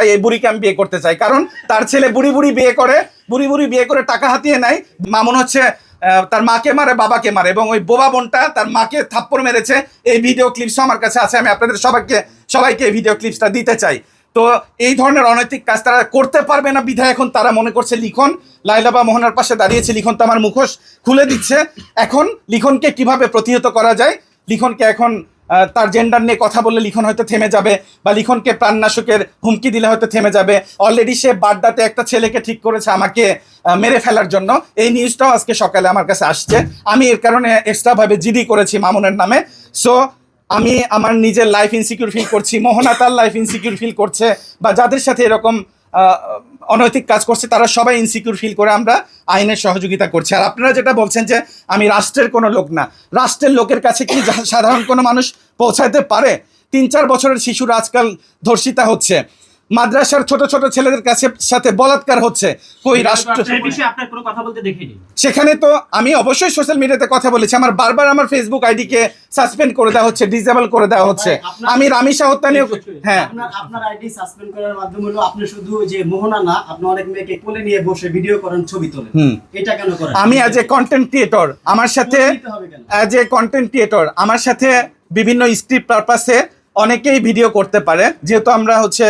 এই বুড়িকে আমি বিয়ে করতে চাই, কারণ তার ছেলে বুড়ি বুড়ি বিয়ে করে টাকা হাতিয়ে নেয়। মামুন হচ্ছে তার মাকে মারে, বাবাকে মারে, এবং ওই বোবা বোনটা তার মাকে থাপ্পড় মেরেছে। এই ভিডিও ক্লিপসও আমার কাছে আছে, আমি আপনাদের সবাইকে এই ভিডিও ক্লিপসটা দিতে চাই। তো এই ধরনের অনৈতিক কাজ তারা করতে পারবে না বিধায় এখন তারা মনে করছে লিখন লাইলা বা মোহনার পাশে দাঁড়িয়েছে, লিখন তো আমার মুখোশ খুলে দিচ্ছে। এখন লিখনকে কিভাবে প্রতিহত করা যায়, লিখনকে এখন তার জেন্ডার নিয়ে কথা বললে লিখন হয়তো থেমে যাবে, বা লিখনকে প্রাণনাশকের হুমকি দিলে হয়তো থেমে যাবে। অলরেডি সে বাড্ডাতে একটা ছেলেকে ঠিক করেছে আমাকে মেরে ফেলার জন্য। এই নিউজটাও আজকে সকালে আমার কাছে আসছে। আমি এর কারণে এক্সট্রাভাবে জিডি করেছি মামুনের নামে। সো আমি আমার নিজের লাইফ ইনসিকিউর ফিল করছি, মোহনা তার লাইফ ইনসিকিউর ফিল করছে, বা যাদের সাথে এরকম অনৈতিক কাজ করছে তারা সবাই ইনসিকিউর ফিল করে আমরা আইনের সহযোগিতা করছি। আর আপনারা যেটা বলছেন যে আমি রাষ্ট্রের কোনো লোক না, রাষ্ট্রের লোকের কাছে কি সাধারণ কোনো মানুষ পৌঁছাতে পারে? 3-4 বছরের শিশুরা আজকাল ধর্ষিতা হচ্ছে, মাদ্রাসার ছোট ছোট ছেলেদের কাছে সাথে বলাৎকার হচ্ছে, কই রাষ্ট্র আপনার কোনো কথা বলতে দেখিনি। সেখানে তো আমি অবশ্যই সোশ্যাল মিডিয়াতে কথা বলেছি, আমার বারবার আমার ফেসবুক আইডিকে সাসপেন্ড করে দেওয়া হচ্ছে, ডিসেবল করে দেওয়া হচ্ছে। আমি রামিসা হত্যা নিয়ে হ্যাঁ আপনার আইডি সাসপেন্ড করার মাধ্যম হলো আপনি শুধু যে মোহনা না, আপনি অনেক মেয়েকে কোলে নিয়ে বসে ভিডিও করেন, ছবি তোলেন, এটা কেন করেন? আমি অ্যাজ এ কন্টেন্ট ক্রিয়েটর আমার সাথে বিভিন্ন স্ক্রিপ্ট পারপাসে অনেকেই ভিডিও করতে পারে, যেহেতু আমরা হচ্ছে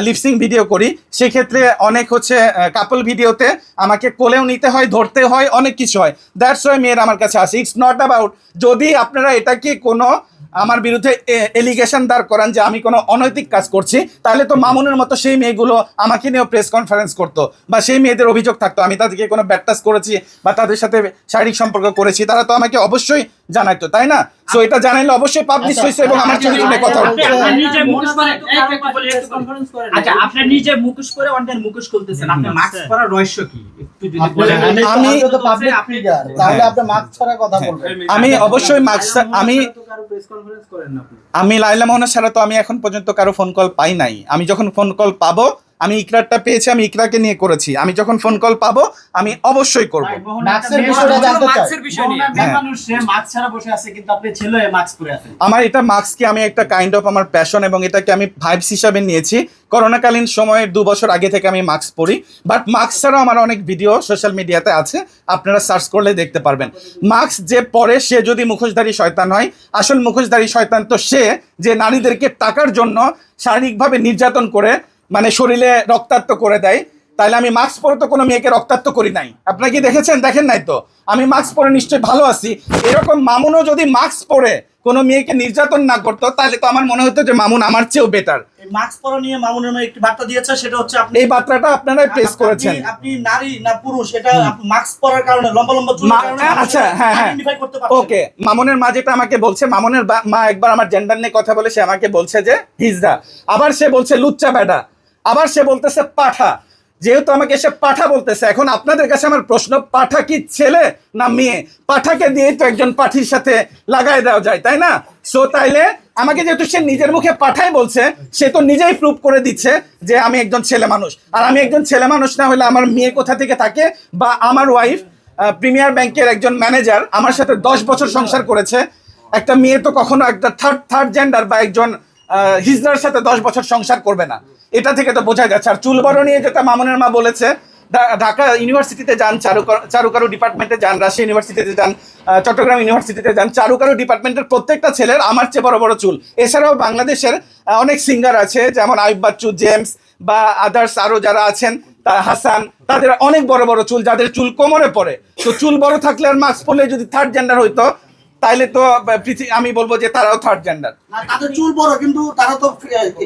লিপসিং ভিডিও করি, সেক্ষেত্রে অনেক হচ্ছে কাপল ভিডিওতে আমাকে কোলেও নিতে হয়, ধরতে হয়, অনেক কিছু হয়। দ্যাটস ওয়াই মেয়ের আমার কাছে আসে। ইটস নট অ্যাবাউট যদি আপনারা এটাকে কোনো আমার বিরুদ্ধে এলিগেশন দাঁড় করান যে আমি কোনো অনৈতিক কাজ করছি, তাহলে তো মামুনের মতো সেই মেয়েগুলো আমাকে নিয়েও প্রেস কনফারেন্স করতো, বা সেই মেয়েদের অভিযোগ থাকতো আমি তাদেরকে কোনো ব্যাড টাচ করেছি বা তাদের সাথে শারীরিক সম্পর্ক করেছি, তারা তো আমাকে অবশ্যই জানাইতো, তাই না? সো এটা জানাইলে অবশ্যই পাবলিশ হয়েছে এবং আমার চরিত্র নিয়ে কথা হচ্ছে। আচ্ছা, আপনি নিজে মুখোশ পরে অন্যের মুখোশ খুলতেছেন, আপনি মাস্ক পরার রহস্য কি একটু যদি বলেন? আমি তো পাবলিক ফিগার, তাহলে আপনি মাস্ক ছাড়া কথা বলবেন। আমি অবশ্যই মাস্ক আমি লাইলা মোহনা ছাড়া তো আমি এখন পর্যন্ত কারো ফোন কল পাই নাই। আমি যখন ফোন কল পাবো, আমি ইকরারটা পেয়েছি, আমি ইকরাকে নিয়ে করেছি, আমি যখন ফোন কল পাবো আমি অবশ্যই করব। আমার এটা মাস্ক কি আমি একটা কাইন্ড অফ আমার প্যাশন, এবং এটাকে আমি ভাইবস হিসাবে নিয়েছি। করোনাকালীন সময়ের 2 বছর আগে থেকে আমি মাস্ক পরি, বাট মাস্ক ছাড়াও আমার অনেক ভিডিও সোশ্যাল মিডিয়াতে আছে, আপনারা সার্চ করলে দেখতে পারবেন। মাস্ক যে পরে সে যদি মুখোশধারী শয়তান হয়, আসল মুখোশধারী শয়তান তো সে যে নারীদেরকে টাকার জন্য শারীরিকভাবে নির্যাতন করে, মানে শরীরে রক্তাক্ত করে দেয়। তাইলে আমি মাস্ক পরে তো কোনো মেয়েকে রক্তাক্ত করি নাই। আপনারা কি দেখেছেন? দেখেন নাই তো। আমি মাস্ক পরে নিশ্চয়ই ভালো আছি। এরকম মামুনও যদি মাস্ক পরে কোনো মেয়েকে নির্যাতন না করতো, তাহলে তো আমার মনে হতো যে মামুন আমার চেয়েও বেটার। মাস্ক পরা নিয়ে মামুনের নামে একটি বার্তা দিয়েছে, সেটা হচ্ছে আপনি এই বার্তাটা আপনারাই প্রেস করেছেন। আপনি নারী না পুরুষ, এটা মাস্ক পরার কারণে, লম্বা লম্বা চুলের কারণে আচ্ছা হ্যাঁ আইডেন্টিফাই করতে পারছেন। ওকে, মামুনের মা যেটা আমাকে বলছে, মামুনের মা একবার আমার জেন্ডার নিয়ে কথা বলে সে আমাকে বলছে যে হিজড়া, আবার সে বলছে লুচ্চা বেটা, আবার সে বলতেছে পাঠা। যেহেতু আমাকে সে পাঠা বলতেছে, এখন আপনাদের কাছে আমার প্রশ্ন, পাঠা কি ছেলে না মেয়ে? পাঠাকে দিয়ে তো একজন পাঠির সাথে লাগাই দেওয়া যায়, তাই না? সো তাইলে আমাকে যেহেতু সে নিজের মুখে পাঠাই বলছে, সে তো নিজেই প্রুভ করে দিচ্ছে যে আমি একজন ছেলে মানুষ। আর আমি একজন ছেলে মানুষ না হলে আমার মেয়ে কোথা থেকে থাকে? বা আমার ওয়াইফ প্রিমিয়ার ব্যাংকের একজন ম্যানেজার, আমার সাথে 10 বছর সংসার করেছে। একটা মেয়ে তো কখনো একটা থার্ড জেন্ডার বা একজন হিজড়ার সাথে 10 বছর সংসার করবে না, এটা থেকে তো বোঝা যাচ্ছে। আর চুল বড় নিয়ে যেটা মামুনের মা বলেছে, ঢাকা ইউনিভার্সিটিতে যান, চারুকারু ডিপার্টমেন্টে যান, রাজশাহী ইউনিভার্সিটিতে যান, চট্টগ্রাম ইউনিভার্সিটিতে যান, চারুকারু ডিপার্টমেন্টের প্রত্যেকটা ছেলের আমার চেয়ে বড় বড় চুল। এছাড়াও বাংলাদেশের অনেক সিঙ্গার আছে, যেমন আইয়ুব বাচ্চু, জেমস বা আদার্স আরও যারা আছেন, হাসান, তাদের অনেক বড় বড় চুল, যাদের চুল কোমরে পড়ে। তো চুল বড় থাকলে আর মাস্ক পরলে যদি থার্ড জেন্ডার হইতো, তাইলে তো আমি বলবো যে তারাও থার্ড জেন্ডার। তাদের চুল বড়, কিন্তু তারা তো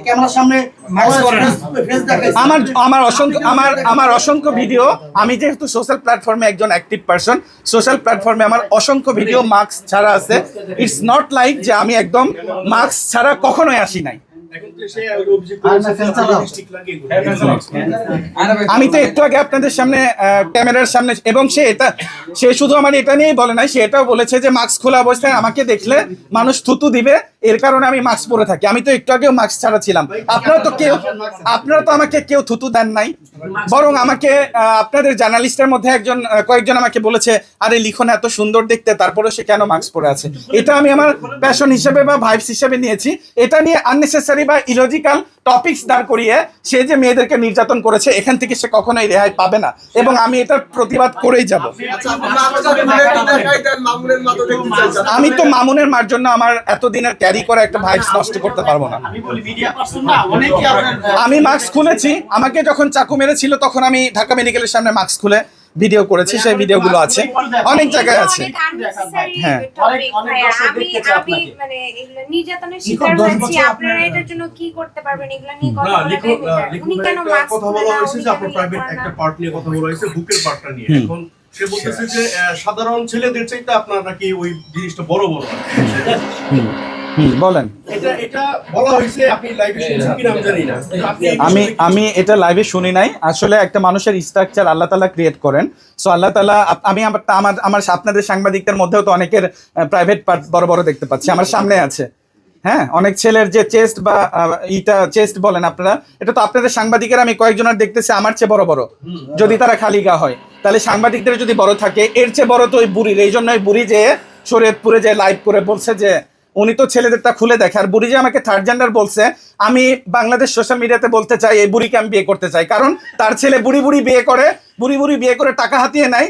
ক্যামেরার সামনে আমার অসংখ্য ভিডিও, আমি যেহেতু সোশ্যাল প্ল্যাটফর্মে একজন অ্যাক্টিভ পারসন, সোশ্যাল প্ল্যাটফর্মে আমার অসংখ্য ভিডিও মাস্ক ছাড়া আছে। ইটস নট লাইক যে আমি একদম মাস্ক ছাড়া কখনোই আসি নাই। আমি তো একটু আগে আপনাদের সামনে ক্যামেরার সামনে, এবং সে শুধু আমার এটা নিয়েই বলে নাই, সে এটাও বলেছে যে মাস্ক খোলা অবস্থায় আমাকে দেখলে মানুষ থুতু দিবে, এর কারণে আমি মাস্ক পরে থাকি। আমি তো একটু আগেও মাস্ক ছাড়া ছিলাম। আপনারা তো আমাকে কেউ থুতু দেন নাই, বরং আমাকে আপনাদের জার্নালিস্টের মধ্যে কয়েকজন আমাকে বলেছে, আরে লিখন এত সুন্দর দেখতে, তারপরে সে কেন মাস্ক পরে আছে। এটা আমি আমার প্যাশন হিসেবে বা ভাইবস হিসেবে নিয়েছি। এটা নিয়ে আননেসেসারি বা ইলজিক্যাল টপিকস দাঁড় করিয়ে সে যে মেয়েদেরকে নির্যাতন করেছে এখান থেকে সে কখনোই রেহাই পাবে না এবং আমি এটার প্রতিবাদ করেই যাব। আমি তো মামুনের মার জন্য আমার এতদিনের ক্যারি করা একটা ভাইবস নষ্ট করতে পারবো না। আমি বলি মিডিয়া পারসন না, অনেকে আপনার আমি মাস্ক খুলেছি, আমাকে যখন চাকু মেরেছিল তখন আমি ঢাকা মেডিকেলের সামনে মাস্ক খুলে ভিডিও করেছি, সেই ভিডিওগুলো আছে, অনেক জায়গায় আছে। হ্যাঁ। মানে এগুলো নির্যাতনের শিকার হয়েছি, আপনারা এটার জন্য কি করতে পারবেন এগুলো নিয়ে কথা বলাটাই better। উনি কেন মাস্ক কথা বলা হয়েছে যে আপনার প্রাইভেট একটা পার্ট নিয়ে কথা বলা হয়েছে, বুকের পার্টটা নিয়ে। এখন সে বলতেছে যে সাধারণ ছেলেদের চাইতে আপনার নাকি ওই জিনিসটা বড় বড়। বলেন। এটা বলা হয়েছে, আপনি লাইভে শুনছেন কিনা আমি জানি না। আমি এটা লাইভে শুনি নাই। আসলে একটা মানুষের স্ট্রাকচার আল্লাহ তাআলা ক্রিয়েট করেন। সো আল্লাহ তাআলা, আমি আমার আপনাদের সাংবাদিকদের মধ্যেও তো অনেকের প্রাইভেট পার্ট বড় বড় দেখতে পাচ্ছি, আমার সামনে আছে। হ্যাঁ, অনেক ছেলের যে চেস্ট বা চেস্ট বলেন আপনারা, এটা তো আপনাদের সাংবাদিকের আমি কয়েকজনের দেখতেছি আমার চেয়ে বড় বড়, যদি তারা খালি গা হয়। তাহলে সাংবাদিকদের যদি বড় থাকে, এর চেয়ে বড় তো ওই বুড়ির। এই জন্য ওই বুড়ি যে শরীয়তপুরে যে লাইভ করে বলছে যে উনি তো ছেলেদেরটা খুলে দেখে, আর বুড়ি যে আমাকে থার্ড জেন্ডার বলছে। আমি বাংলাদেশ সোশ্যাল মিডিয়াতে বলতে চাই এই বুড়িকে আমি বিয়ে করতে চাই, কারণ তার ছেলে বুড়ি বিয়ে করে টাকা হাতিয়ে নেয়।